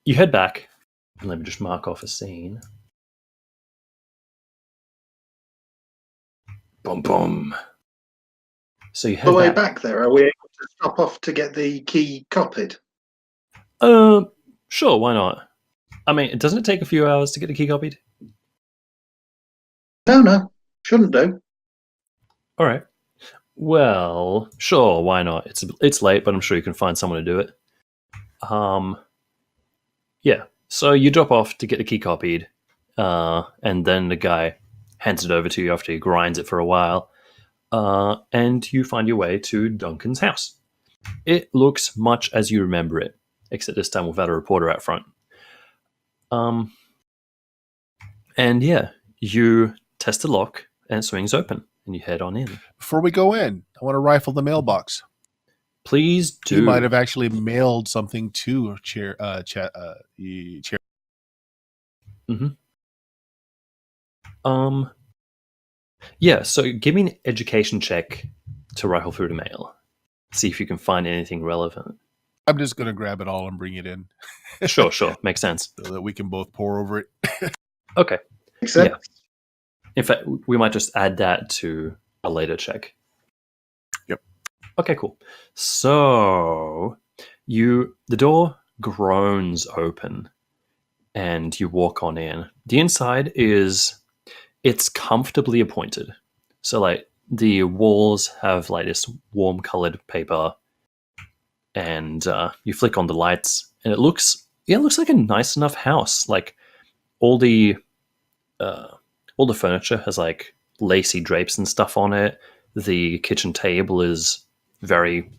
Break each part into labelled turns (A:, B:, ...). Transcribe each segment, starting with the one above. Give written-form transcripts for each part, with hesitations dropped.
A: you head back, and let me just mark off a scene. Boom, boom. So you head
B: The way
A: back.
B: back there, are we able to stop off to get the key copied?
A: Sure, why not? I mean, doesn't it take a few hours to get the key copied?
B: No, shouldn't do.
A: All right. Well, sure, why not? It's late, but I'm sure you can find someone to do it. Yeah. So you drop off to get the key copied, and then the guy hands it over to you after he grinds it for a while, and you find your way to Duncan's house. It looks much as you remember it, except this time without a reporter out front. And yeah, you test the lock, and it swings open, and you head on in.
C: Before we go in, I want to rifle the mailbox.
A: Please do.
C: He might have actually mailed something to chair.
A: Yeah, so give me an education check to rifle through the mail. See if you can find anything relevant.
C: I'm just going to grab it all and bring it in.
A: Sure. Makes sense.
C: So that we can both pour over it.
A: Okay.
B: Makes sense.
A: Yeah. In fact, we might just add that to a later check.
C: Yep.
A: Okay, cool. So the door groans open and you walk on in. The inside it's comfortably appointed. So like the walls have like this warm colored paper, and you flick on the lights, and it looks like a nice enough house. Like all the furniture has like lacy drapes and stuff on it. The kitchen table is very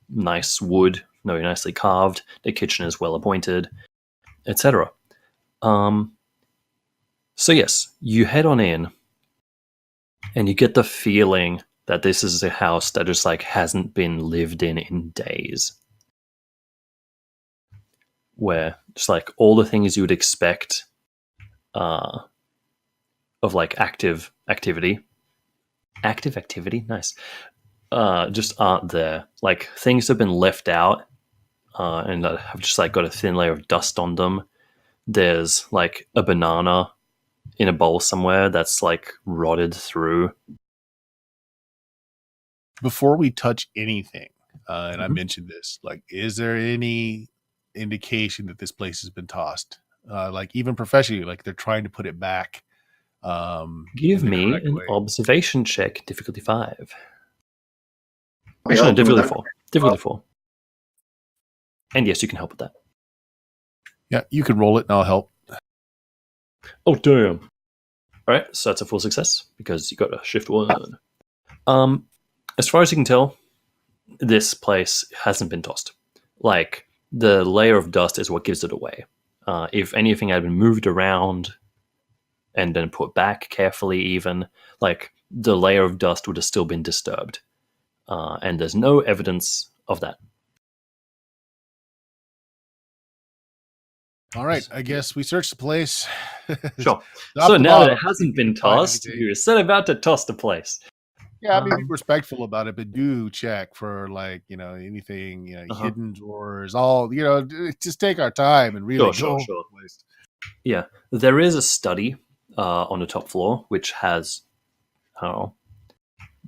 A: nice wood, very nicely carved. The kitchen is well appointed, etc. So yes, you head on in, and you get the feeling that this is a house that just like hasn't been lived in days. Where just like all the things you would expect of like active activity, nice, just aren't there. Like things have been left out and have just like got a thin layer of dust on them. There's like a banana in a bowl somewhere that's like rotted through.
C: Before we touch anything, and I mentioned this, like, is there any indication that this place has been tossed? Like even professionally, like they're trying to put it back.
A: Give me an observation check, difficulty 5.
B: We
A: Actually, no,
B: help them with
A: difficulty
B: that.
A: 4. Difficulty 4. And yes, you can help with that.
C: Yeah, you can roll it and I'll help.
A: Oh, damn. All right, so that's a full success because you got a shift 1. As far as you can tell, this place hasn't been tossed. Like, the layer of dust is what gives it away. If anything had been moved around and then put back carefully even, like, the layer of dust would have still been disturbed. And there's no evidence of that.
C: All right, I guess we search the place.
A: Sure. So now that it hasn't been tossed, you're still about to toss the place.
C: Yeah, I mean, be respectful about it, but do check for like, anything, hidden drawers, all, just take our time and really
A: Sure.
C: place.
A: Yeah, there is a study on the top floor which has, I don't know,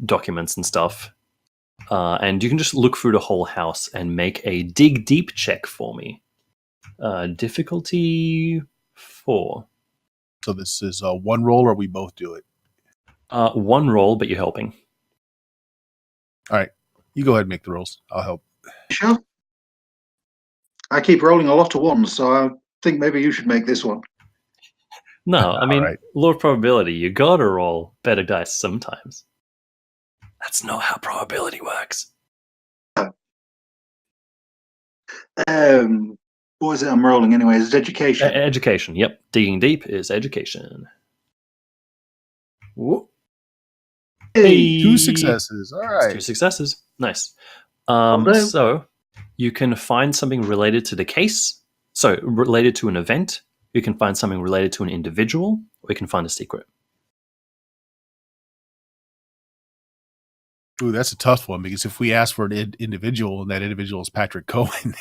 A: documents and stuff. And you can just look through the whole house and make a dig deep check for me. Difficulty 4.
C: So this is one roll, or we both do it?
A: One roll, but you're helping.
C: All right. You go ahead and make the rolls. I'll help.
B: Sure. I keep rolling a lot of ones, so I think maybe you should make this one.
A: No, I mean,
C: right.
A: Law of probability. You gotta roll better dice sometimes. That's not how probability works.
B: What is it I'm rolling anyway? Is it education?
A: Education, yep. Digging deep is education. Whoop.
B: Hey.
C: 2 successes. All right.
A: 2 successes. Nice.
B: Well,
A: so you can find something related to the case. So related to an event. You can find something related to an individual, or you can find a secret.
C: Ooh, that's a tough one, because if we ask for an individual and that individual is Patrick Cohen.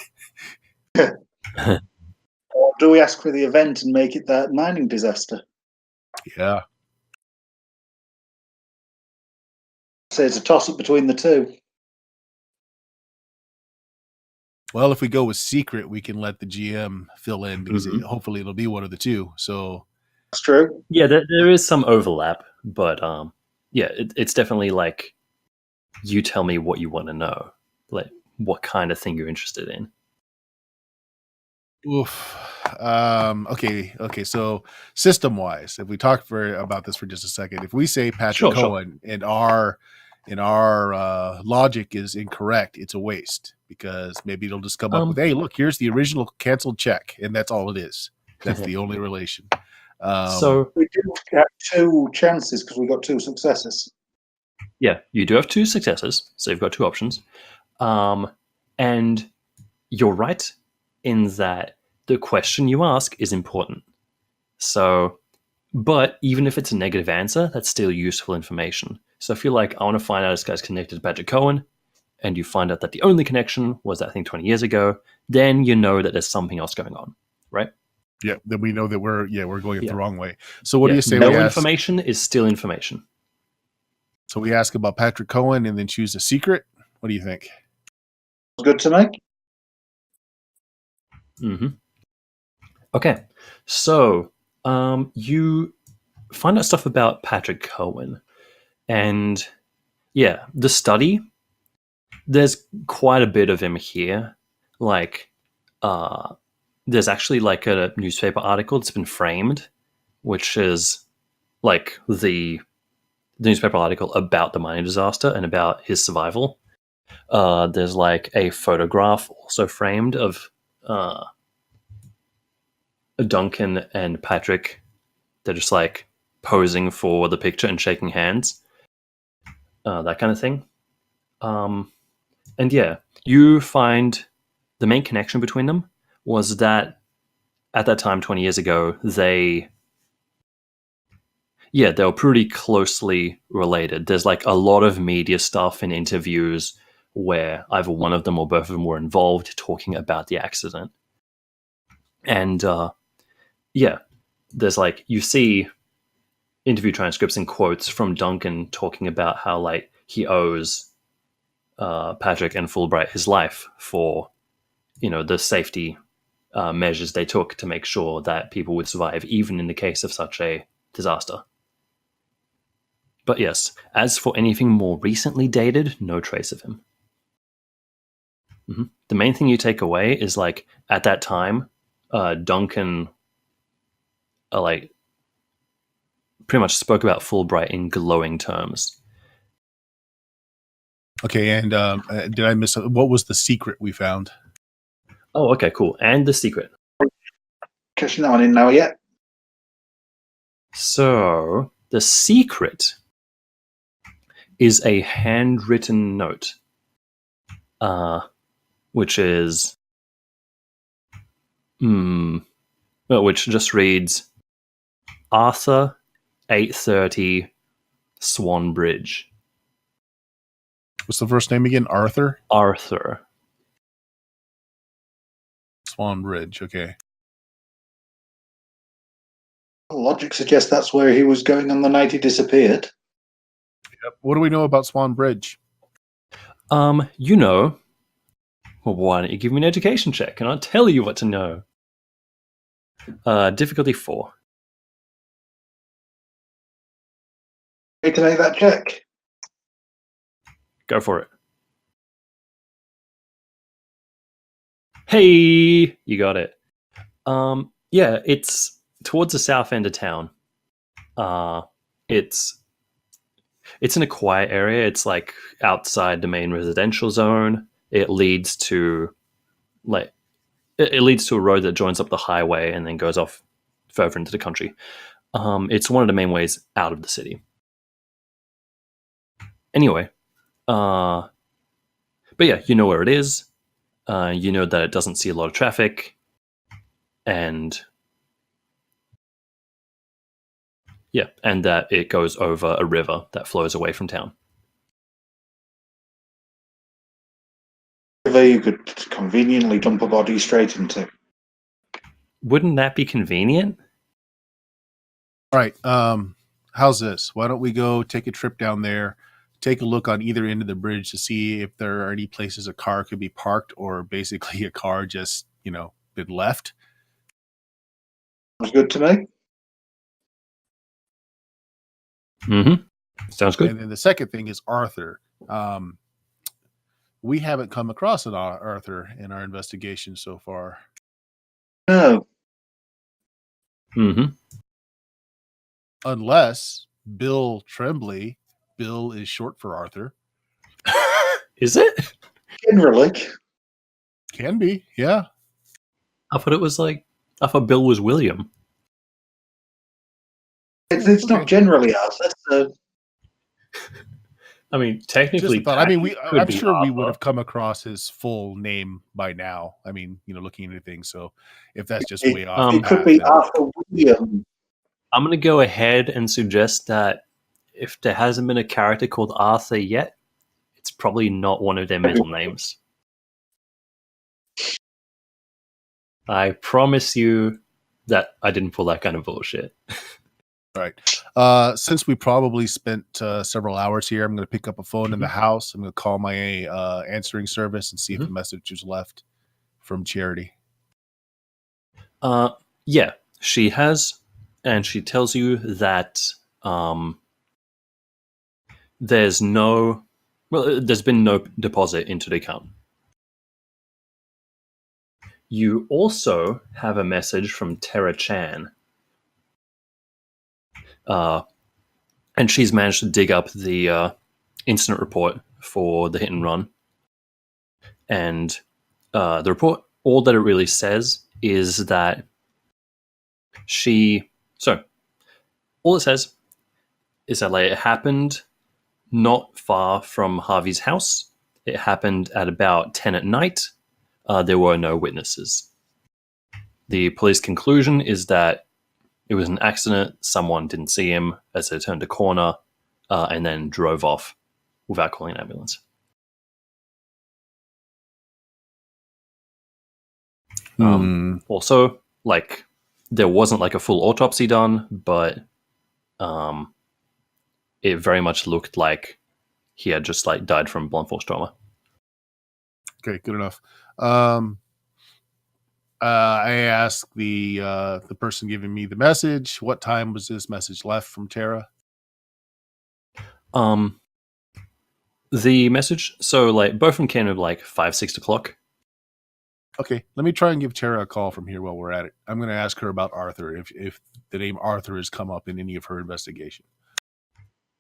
B: Do we ask for the event and make it that mining disaster?
C: Yeah.
B: Say it's a toss-up between the two.
C: Well, if we go with secret, we can let the GM fill in because
A: Mhm.
C: hopefully it'll be one of the two. So
B: That's true.
A: Yeah, there is some overlap, but yeah, it's definitely like you tell me what you want to know, like what kind of thing you're interested in.
C: oof. Okay. So system wise, if we talk about this for just a second, if we say Patrick
A: Sure.
C: Cohen and our logic is incorrect, it's a waste because maybe it'll just come up with, hey, look, here's the original canceled check, and that's all it is. That's the only relation.
A: So
B: We do get 2 chances because we got 2 successes.
A: yeah, you do have 2 successes, so you've got 2 options. And you're right in that the question you ask is important. So, but even if it's a negative answer, that's still useful information. So if you're like, I want to find out if this guy's connected to Patrick Cohen, and you find out that the only connection was that thing 20 years ago, then you know that there's something else going on, right?
C: Yeah, then we know that we're going
A: Yeah.
C: the wrong way. So what do
A: Yeah,
C: you say
A: no
C: we ask?
A: information is still information.
C: So we ask about Patrick Cohen and then choose a secret. What do you think?
B: Good to me.
A: Mm-hmm. Okay, so you find out stuff about Patrick Cohen, and yeah, the study. There's quite a bit of him here. Like, there's actually like a newspaper article that's been framed, which is like the newspaper article about the mining disaster and about his survival. There's like a photograph also framed of Duncan and Patrick. They're just like posing for the picture and shaking hands, that kind of thing. And yeah, you find the main connection between them was that at that time, 20 years ago, they were pretty closely related. There's like a lot of media stuff and interviews where either one of them or both of them were involved talking about the accident. And yeah, there's like, you see interview transcripts and quotes from Duncan talking about how like he owes Patrick and Fulbright his life for, the safety measures they took to make sure that people would survive, even in the case of such a disaster. But yes, as for anything more recently dated, no trace of him. Mm-hmm. The main thing you take away is like at that time, Duncan like pretty much spoke about Fulbright in glowing terms.
C: Okay, and did I miss what was the secret we found?
A: Oh, okay, cool. And the secret.
B: Catching that one in now yet.
A: So the secret is a handwritten note, which is, which just reads, Arthur, 8:30, Swan Bridge.
C: What's the first name again? Arthur?
A: Arthur.
C: Swan Bridge. Okay.
B: Logic suggests that's where he was going on the night he disappeared.
C: Yep. What do we know about Swan Bridge?
A: Well, why don't you give me an education check and I'll tell you what to know. Difficulty 4.
B: Need to make that check.
A: Go for it. Hey, you got it. Yeah, it's towards the south end of town. It's in a quiet area. It's like outside the main residential zone. It leads to it leads to a road that joins up the highway and then goes off further into the country. It's one of the main ways out of the city. Anyway, but yeah, you know where it is. You know that it doesn't see a lot of traffic, and yeah, and that it goes over a river that flows away from town.
B: River you could conveniently dump a body straight into.
A: Wouldn't that be convenient?
C: All right. How's this? Why don't we go take a trip down there, take a look on either end of the bridge to see if there are any places a car could be parked or basically a car just, been left.
B: Sounds good to me.
A: Mm-hmm. Sounds good.
C: And then the second thing is Arthur. We haven't come across an Arthur in our investigation so far.
B: No.
A: Mm-hmm.
C: Unless Bill Tremblay, Bill is short for Arthur.
A: Is it?
B: Generally.
C: Can be, yeah.
A: I thought Bill was William.
B: It's
C: Okay.
B: not generally us. That's
A: I mean,
C: Just
A: technically,
C: a thought. I mean,
A: Patty could
C: I'm
A: be
C: sure we
A: Arthur.
C: would have come across his full name by now. I mean, looking into things. So if that's just way off,
B: it could be Arthur William.
A: I'm going to go ahead and suggest that if there hasn't been a character called Arthur yet, it's probably not one of their middle names. I promise you that I didn't pull that kind of bullshit.
C: All right. Since we probably spent several hours here, I'm going to pick up a phone in the house. I'm going to call my answering service and see if a message was left from Charity.
A: Yeah, she has, and she tells you that there's been no deposit into the account. You also have a message from Tara Chan. And she's managed to dig up the incident report for the hit and run. And the report, all that it really says is that all it says is that it happened not far from Harvey's house. It happened at about 10 at night. There were no witnesses. The police conclusion is that it was an accident. Someone didn't see him as they turned a corner and then drove off without calling an ambulance. Also, there wasn't a full autopsy done, but it very much looked like he had just died from blunt force trauma.
C: Okay, good enough. I asked the person giving me the message, what time was this message left from Tara?
A: The message, so both of them came at 5, 6 o'clock.
C: Okay, let me try and give Tara a call from here while we're at it. I'm going to ask her about Arthur, if the name Arthur has come up in any of her investigation.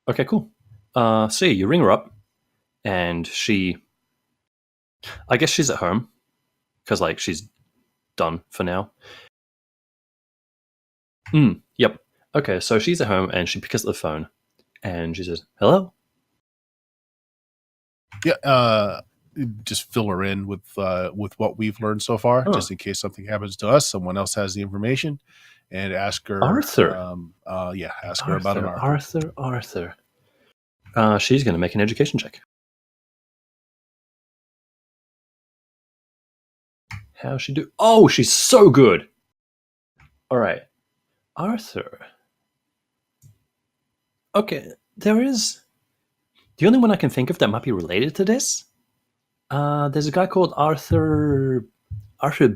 A: Okay, cool. So you ring her up, and I guess she's at home, because she's done for now. Yep. Okay, so she's at home, and she picks up the phone, and she says, "Hello?"
C: Yeah, just fill her in with what we've learned so far, just in case something happens to us. Someone else has the information, and ask her
A: Arthur.
C: Ask her about an Arthur.
A: Arthur. She's going to make an education check. How's she do? Oh, she's so good. All right, Arthur. Okay, there is the only one I can think of that might be related to this. There's a guy called Arthur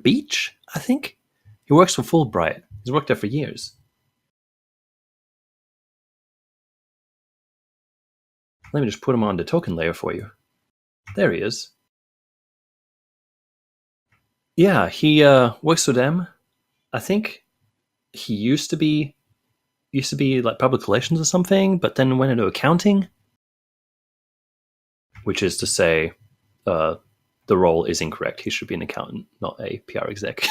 A: Beach, I think. He works for Fulbright. He's worked there for years. Let me just put him on the token layer for you. There he is. Yeah, he works for them. I think he used to be public relations or something, but then went into accounting, which is to say, the role is incorrect. He should be an accountant, not a PR exec.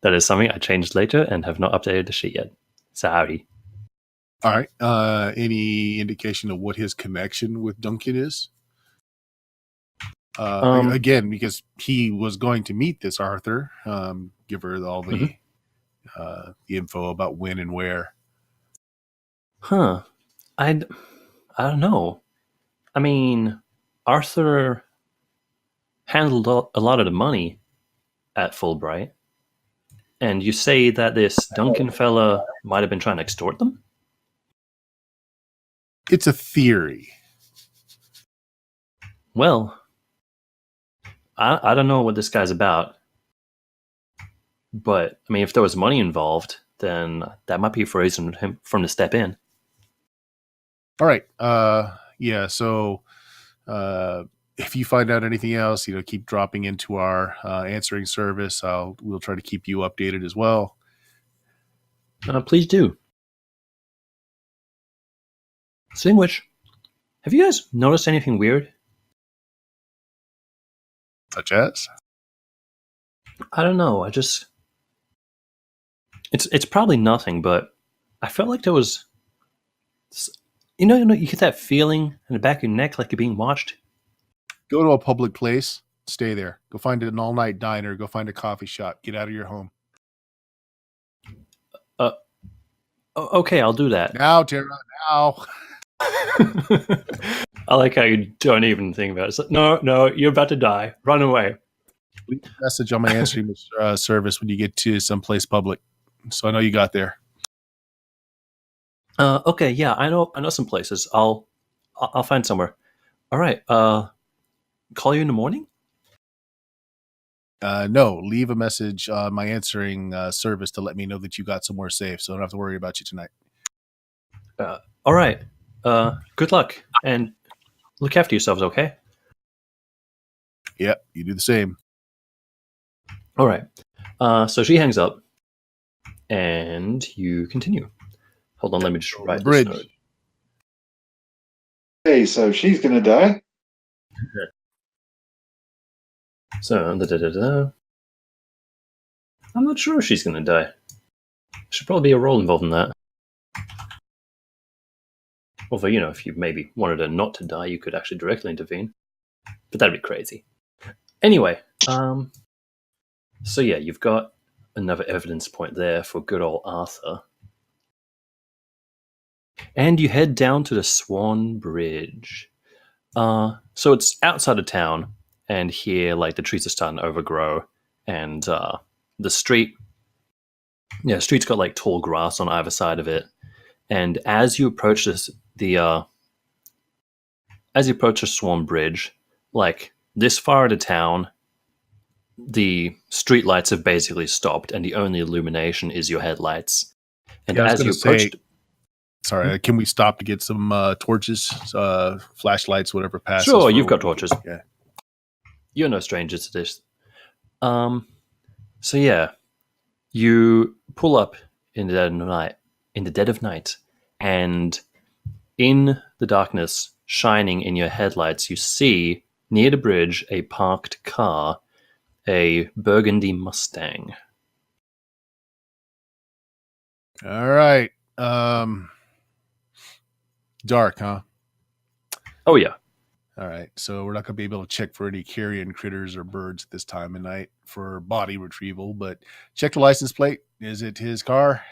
A: That is something I changed later and have not updated the sheet yet. Sorry.
C: All right. Any indication of what his connection with Duncan is? Again, because he was going to meet this Arthur, give her all the info about when and where.
A: Huh. I don't know. I mean, Arthur handled a lot of the money, at Fulbright, and you say that this Duncan fella might have been trying to extort them?
C: It's a theory.
A: Well, I don't know what this guy's about, but I mean, if there was money involved, then that might be a reason for him to step in.
C: All right. Yeah. So, if you find out anything else, keep dropping into our answering service. We'll try to keep you updated as well.
A: Please do. Speaking of which, have you guys noticed anything weird?
C: Such as?
A: I don't know. It's probably nothing, but I felt like there was, you get that feeling in the back of your neck like you're being watched.
C: Go to a public place. Stay there. Go find an all-night diner. Go find a coffee shop. Get out of your home.
A: Okay, I'll do that.
C: Now, Tara. Now.
A: I like how you don't even think about it. It's like, no, you're about to die. Run away.
C: Leave a message on my answering service when you get to someplace public, so I know you got there.
A: Okay, yeah, I know some places. I'll find somewhere. All right. Call you in the morning.
C: No, leave a message on my answering service to let me know that you got somewhere safe, so I don't have to worry about you tonight.
A: All right. Good luck and look after yourselves. Okay.
C: Yep, you do the same.
A: All right. So she hangs up, and you continue. Hold on, let me just write this note.
B: Hey, so she's gonna die.
A: So, I'm not sure she's going to die. Should probably be a role involved in that. Although, if you maybe wanted her not to die, you could actually directly intervene. But that'd be crazy. Anyway, so yeah, you've got another evidence point there for good old Arthur. And you head down to the Swan Bridge. So it's outside of town, and here, like, the trees are starting to overgrow, and the street's got like tall grass on either side of it. And as you approach the Swan Bridge, like this far out of town, the street lights have basically stopped, and the only illumination is your headlights. And as you approach,
C: sorry, can we stop to get some torches, flashlights, whatever passes?
A: Sure, you've got torches.
C: Yeah.
A: You're no stranger to this. So yeah, you pull up in the dead of night, and in the darkness, shining in your headlights, you see near the bridge a parked car, a burgundy Mustang.
C: All right. Dark, huh?
A: Oh yeah.
C: All right. So we're not going to be able to check for any carrion critters or birds at this time of night for body retrieval, but check the license plate. Is it his car?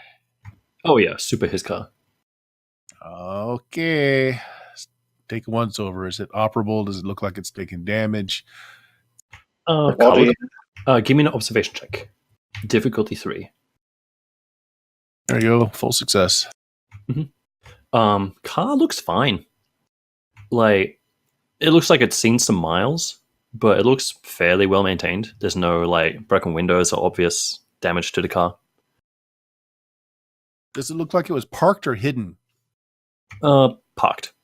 A: Oh yeah, super his car.
C: Okay. Take a once over. Is it operable? Does it look like it's taking damage?
A: Give me an observation check. Difficulty 3.
C: There you go. Full success.
A: Mm-hmm. Car looks fine. Like, it looks like it's seen some miles, but it looks fairly well maintained. There's no like broken windows or obvious damage to the car.
C: Does it look like it was parked or hidden?
A: Parked.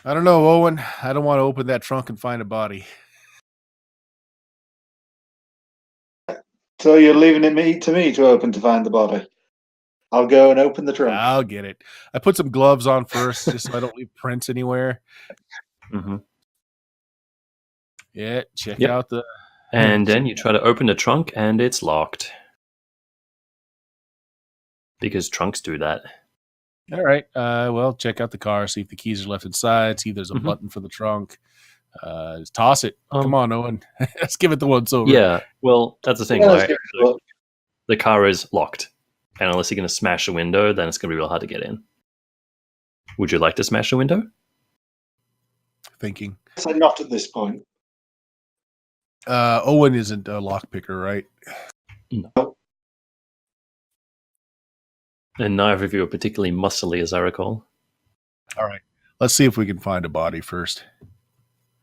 C: I don't know, Owen. I don't want to open that trunk and find a body.
B: So you're leaving it to me to open to find the body. I'll go and open the trunk.
C: I'll get it. I put some gloves on first, just so I don't leave prints anywhere.
A: Mm-hmm.
C: Yeah, check out the...
A: And then you try to open the trunk, and it's locked. Because trunks do that.
C: All right. Well, check out the car, see if the keys are left inside, see if there's a button for the trunk. Just toss it. Come on, Owen. Let's give it the once over.
A: Yeah, well, that's the thing, right? The car is locked. And unless you're going to smash a window, then it's going to be real hard to get in. Would you like to smash a window?
C: Thinking.
B: So not at this point.
C: Owen isn't a lockpicker, right?
A: And neither of you are particularly muscly, as I recall.
C: All right. Let's see if we can find a body first.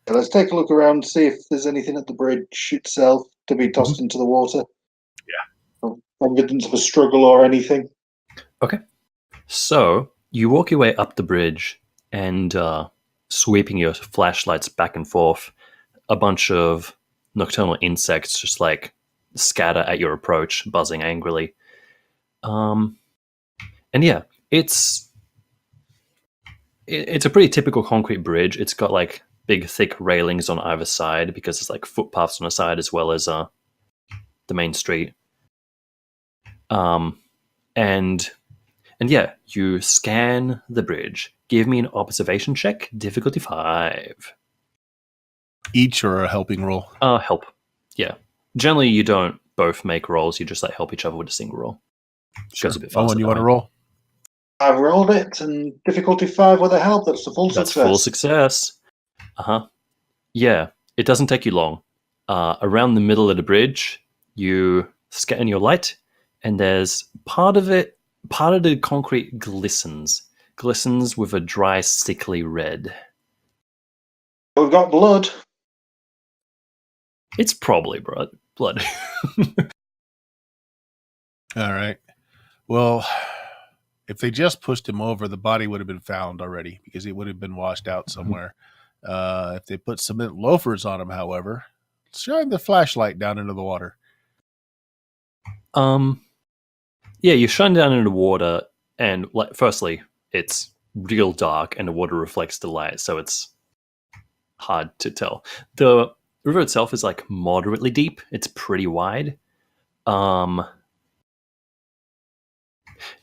B: Yeah, let's take a look around, see if there's anything at the bridge itself to be tossed into the water. Yeah. Evidence of a struggle or anything.
A: Okay. So you walk your way up the bridge and sweeping your flashlights back and forth, a bunch of nocturnal insects just like scatter at your approach, buzzing angrily. And yeah, it's a pretty typical concrete bridge. It's got like big, thick railings on either side because it's like footpaths on the side as well as the main street. And yeah, you scan the bridge. Give me an observation check, difficulty 5.
C: Each or a helping roll?
A: Help. Yeah. Generally, you don't both make rolls. You just like help each other with a single roll.
C: Sure.
A: Goes a bit faster.
C: Owen, you want to
A: that way.
C: roll?
B: I've rolled it, and difficulty 5 with a help. That's a full
A: That's
B: success.
A: full success. Yeah, it doesn't take you long. Around the middle of the bridge, you scan your light, and there's part of the concrete glistens with a dry, sickly red.
B: We've got blood.
A: It's probably blood.
C: All right. Well, if they just pushed him over, the body would have been found already because it would have been washed out somewhere. If they put cement loafers on him, however, shine the flashlight down into the water.
A: Yeah, you shine down into the water, and like, firstly, it's real dark, and the water reflects the light, so it's hard to tell. The river itself is like moderately deep. It's pretty wide.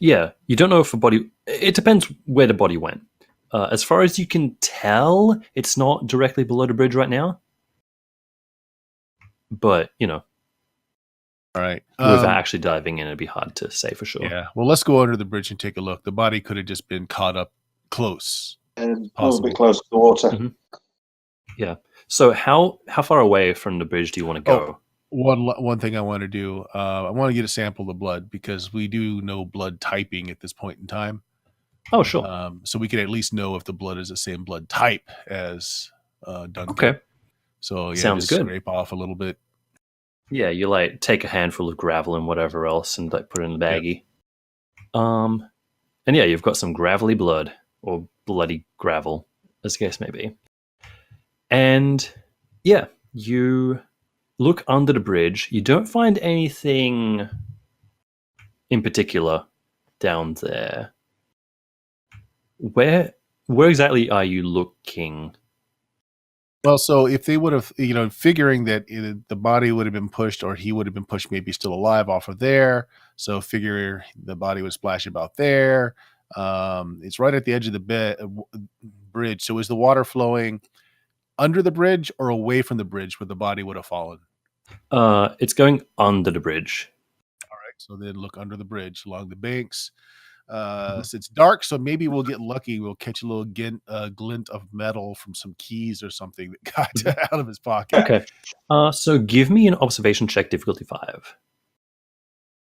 A: Yeah, you don't know if a body. It depends where the body went. As far as you can tell, it's not directly below the bridge right now. But
C: All right.
A: without actually diving in, it'd be hard to say for sure.
C: Yeah. Well, let's go under the bridge and take a look. The body could have just been caught up close.
B: And a little bit close to the water.
A: Mhm. Yeah. So how far away from the bridge do you want to go?
C: One thing I want to do, I want to get a sample of the blood because we do know blood typing at this point in time.
A: Oh, sure.
C: So we could at least know if the blood is the same blood type as Duncan.
A: Okay.
C: So yeah,
A: Sounds
C: just
A: good.
C: scrape off a little bit.
A: Yeah, you like take a handful of gravel and whatever else and like put it in the baggie. And yeah, you've got some gravelly blood or bloody gravel, as the case may be. And yeah, you look under the bridge. You don't find anything in particular down there. Where exactly are you looking?
C: Well, so if they would have, figuring that the body would have been pushed or he would have been pushed maybe still alive off of there. So figure the body would splash about there. It's right at the edge of the bridge. So is the water flowing under the bridge or away from the bridge where the body would have fallen?
A: It's going under the bridge.
C: All right. So then look under the bridge along the banks. So it's dark, so maybe we'll get lucky. We'll catch a little glint of metal from some keys or something that got out of his pocket.
A: Okay. So give me an observation check, difficulty 5.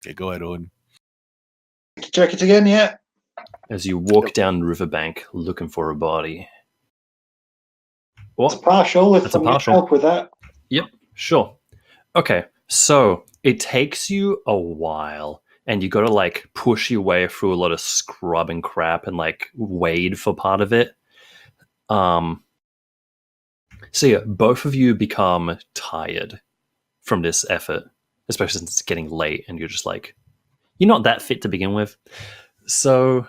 C: Okay, go ahead, Owen.
B: Check it again, yeah.
A: As you walk down the riverbank looking for a body.
B: It's a partial. If
A: That's a
B: I can
A: partial.
B: help with that.
A: Yep, sure. Okay, so it takes you a while, and you got to like push your way through a lot of scrub and crap and like wade for part of it. So yeah, both of you become tired from this effort, especially since it's getting late and you're just like, you're not that fit to begin with. So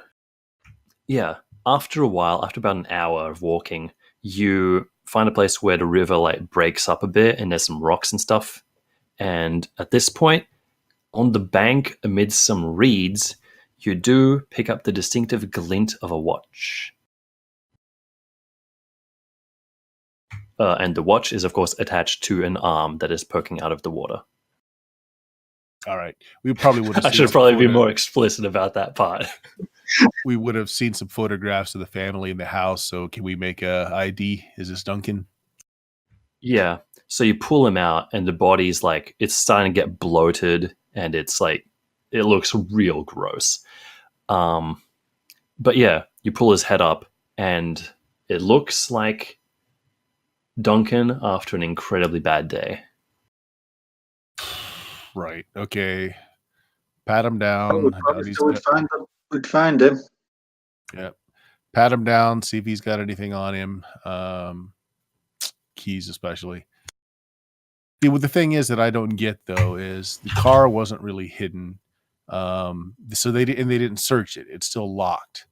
A: yeah, after a while, after about an hour of walking, you find a place where the river like breaks up a bit and there's some rocks and stuff. And at this point, on the bank amidst some reeds, you do pick up the distinctive glint of a watch. And the watch is, of course, attached to an arm that is poking out of the water.
C: All right. We probably would have
A: I should probably be more explicit about that part.
C: We would have seen some photographs of the family in the house. So can we make a ID? Is this Duncan?
A: Yeah. So you pull him out, and the body's like it's starting to get bloated, and it's like it looks real gross. But yeah, you pull his head up, and it looks like Duncan after an incredibly bad day.
C: Right. Okay. Pat him
B: Oh, we
C: down. I doubt
B: promised
C: he's
B: that
C: got.
B: we'd find him.
C: Yep. Pat him down. See if he's got anything on him. Keys, especially. See, what the thing is that I don't get though is the car wasn't really hidden, so they didn't search it. It's still locked.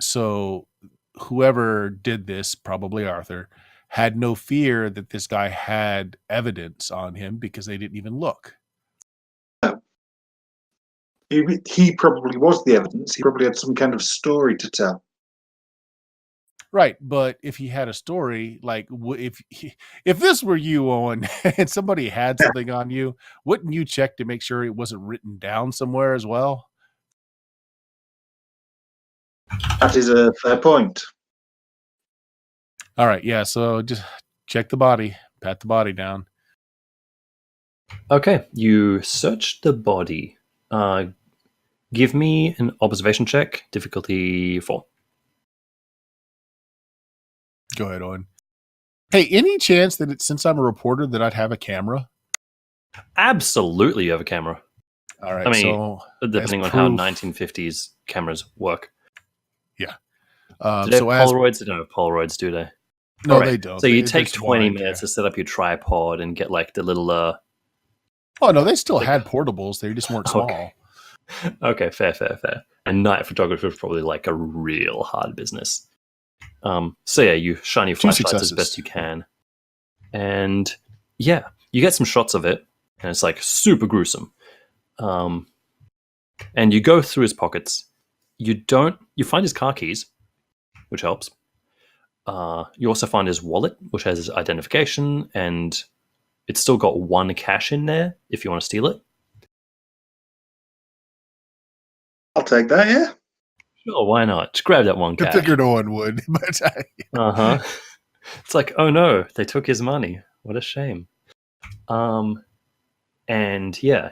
C: So whoever did this, probably Arthur, had no fear that this guy had evidence on him because they didn't even look.
B: He probably was the evidence. He probably had some kind of story to tell.
C: Right, but if he had a story, like if this were you, Owen, and somebody had something on you, wouldn't you check to make sure it wasn't written down somewhere as well?
B: That is a fair point.
C: All right, yeah. So just check the body, pat the body down.
A: Okay, you search the body. Give me an observation check, difficulty 4.
C: Go ahead, Owen. Hey, any chance that since I'm a reporter that I'd have a camera?
A: Absolutely, you have a camera.
C: All right,
A: I mean,
C: so
A: depending on how 1950s cameras work.
C: Yeah.
A: Do they have
C: so
A: Polaroids? They don't have Polaroids, do they?
C: No,
A: Alright,
C: they don't.
A: So you
C: They
A: take
C: just
A: 20
C: wanted,
A: minutes to set up your tripod and get like the little.
C: Oh no, they still had portables. They just weren't small.
A: Okay, fair. And night photography is probably like a real hard business. So yeah, you shine your flashlights as best you can, and yeah, you get some shots of it, and it's like super gruesome. And you go through his pockets. You find his car keys, which helps. You also find his wallet, which has his identification, and it's still got one cash in there if you want to steal it.
B: I'll take that, yeah.
A: Sure, why not? Just grab that one cash.
C: I figured no one would, but
A: It's like, oh no, they took his money. What a shame. And yeah,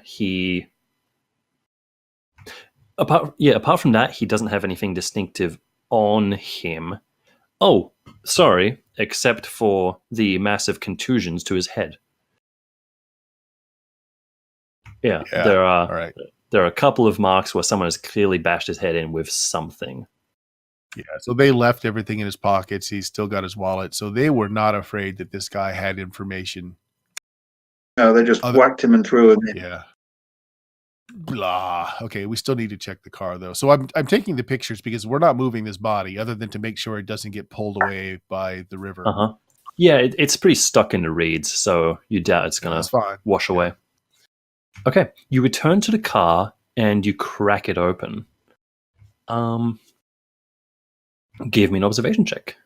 A: apart from that, he doesn't have anything distinctive on him. Oh, sorry, except for the massive contusions to his head. Yeah. There are a couple of marks where someone has clearly bashed his head in with something.
C: Yeah, so they left everything in his pockets. He's still got his wallet. So they were not afraid that this guy had information.
B: No, they just whacked him and threw him in.
C: Yeah. Blah. Okay, we still need to check the car though. So I'm taking the pictures because we're not moving this body other than to make sure it doesn't get pulled away by the river.
A: Yeah, it's pretty stuck in the reeds, so you doubt it's going to wash away. Okay, you return to the car and you crack it open. Give me an observation check.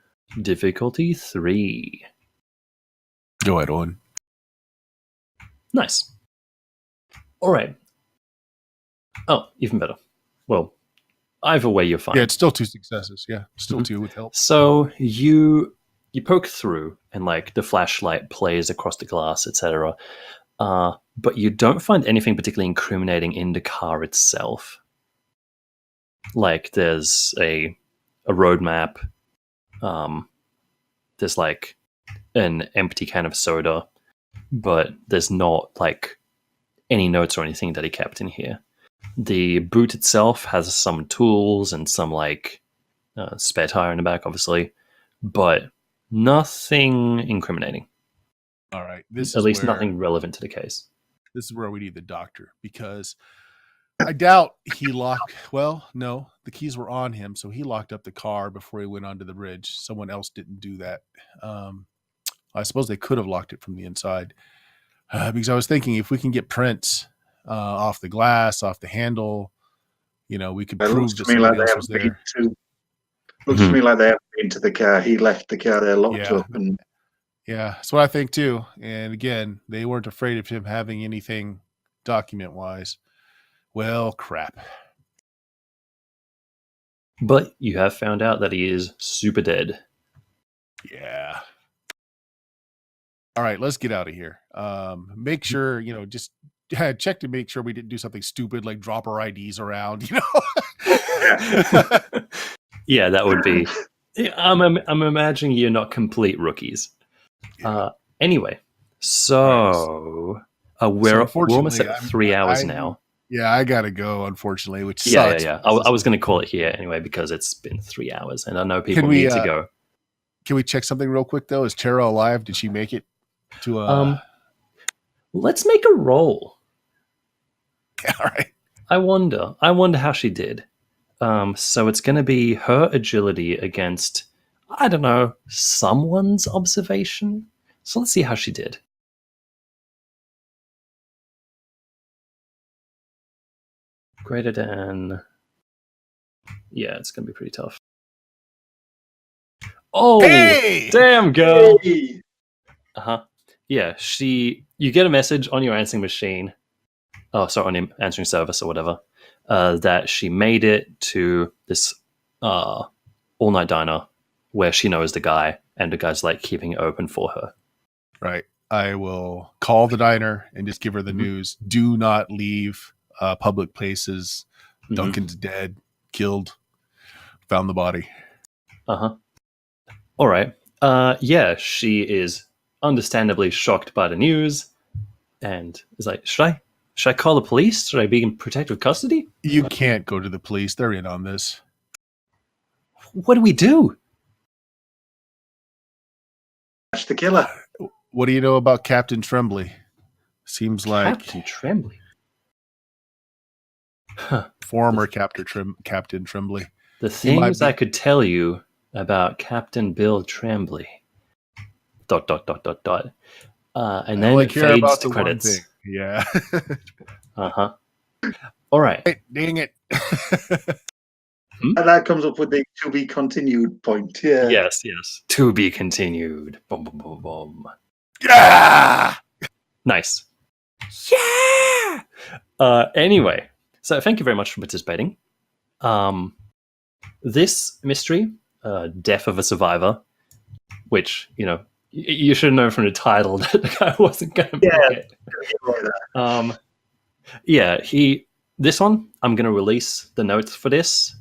A: Difficulty 3.
C: Go ahead, Owen.
A: Nice. All right. Oh, even better. Well, either way, you're fine.
C: Yeah, it's still 2 successes. Yeah, still 2 with help.
A: So you poke through, and like the flashlight plays across the glass, etc. But you don't find anything particularly incriminating in the car itself. Like there's a road map. There's like an empty can of soda, but there's not like any notes or anything that he kept in here. The boot itself has some tools and some like spare tire in the back, obviously, but nothing incriminating.
C: All right.
A: At least nothing relevant to the case.
C: This is where we need the doctor because I doubt he locked. Well, no, the keys were on him, so he locked up the car before he went onto the bridge. Someone else didn't do that. I suppose they could have locked it from the inside because I was thinking if we can get prints off the glass, off the handle, we could prove that somebody else was there.
B: Looks to me like they haven't been to the car. He left the car there locked up.
C: Yeah, that's what I think too. And again, they weren't afraid of him having anything document-wise. Well, crap.
A: But you have found out that he is super dead.
C: Yeah. All right, let's get out of here. Make sure, just check to make sure we didn't do something stupid like drop our IDs around,
A: Yeah, that would be. I'm imagining you're not complete rookies.
C: Yeah.
A: Anyway, so
C: So
A: we're almost
C: unfortunately,
A: at 3 hours now.
C: Yeah, I gotta go, unfortunately, which
A: Yeah,
C: sucks.
A: yeah. I was going to call it here anyway because it's been 3 hours, and I know people
C: Can we,
A: need to go.
C: Can we check something real quick though? Is Tara alive? Did she make it to
A: Let's make a roll.
C: all right.
A: I wonder how she did. So it's going to be her agility against, I don't know, someone's observation. So let's see how she did. Greater than. Yeah, it's going to be pretty tough. Oh,
C: Hey!
A: damn, girl.
B: Hey!
A: Uh-huh. Yeah, you get a message on your answering machine. Oh, sorry, on your answering service or whatever. That she made it to this all-night diner where she knows the guy, and the guy's like keeping it open for her.
C: Right. I will call the diner and just give her the news. Do not leave public places. Duncan's dead, killed, found the body.
A: Uh-huh. All right. Yeah, she is understandably shocked by the news and is like, should I call the police? Should I be in protective custody?
C: You can't go to the police. They're in on this.
A: What do we do?
B: That's the killer.
C: What do you know about Captain Tremblay? Seems like
A: Captain Tremblay. Huh.
C: Former Captain Tremblay.
A: The things I could tell you about Captain Bill Tremblay. ... And then it fades to credits.
C: Yeah.
A: Uh-huh. All right.
C: Hey, dang it.
B: And that comes up with the to be continued point. Yeah.
A: Yes. To be continued. Boom, boom, boom, boom.
C: Yeah!
A: Nice. Yeah! Anyway, so thank you very much for participating. This mystery, Death of a Survivor, which, you should know from the title that the guy wasn't going to make it. Yeah, this one, I'm going to release the notes for this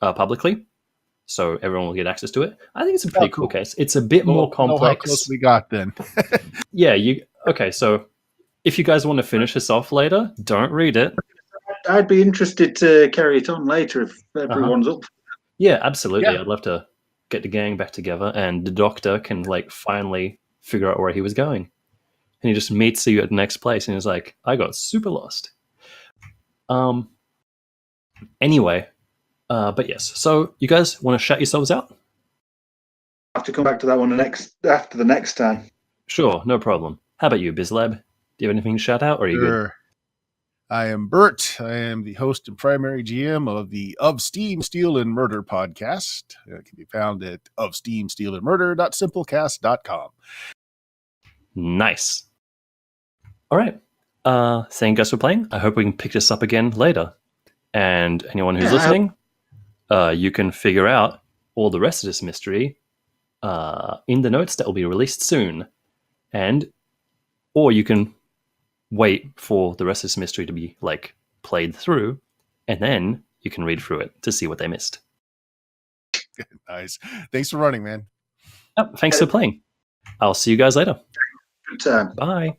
A: publicly, so everyone will get access to it. I think it's a pretty cool case. It's a bit more complex.
C: How close we got then?
A: Yeah, okay, so if you guys want to finish this off later, don't read it.
B: I'd be interested to carry it on later if everyone's up.
A: Yeah, absolutely.
C: Yeah.
A: I'd love to get the gang back together, and the doctor can finally figure out where he was going. And he just meets you at the next place, and he's like, I got super lost. Anyway, but yes. So you guys want to shout yourselves out?
B: I have to come back to that one after the next time.
A: Sure, no problem. How about you, BizLab? Do you have anything to shout out, or are you good?
C: I am Bert. I am the host and primary GM of the Of Steam, Steel, and Murder podcast. It can be found at ofsteamsteelandmurder.simplecast.com.
A: Nice. All right. Thank you guys for playing. I hope we can pick this up again later. And anyone who's listening, you can figure out all the rest of this mystery in the notes that will be released soon. Or you can wait for the rest of this mystery to be played through, and then you can read through it to see what they missed.
C: Nice. Thanks for running, man.
A: Thanks for playing. I'll see you guys later.
B: Good time.
A: Bye.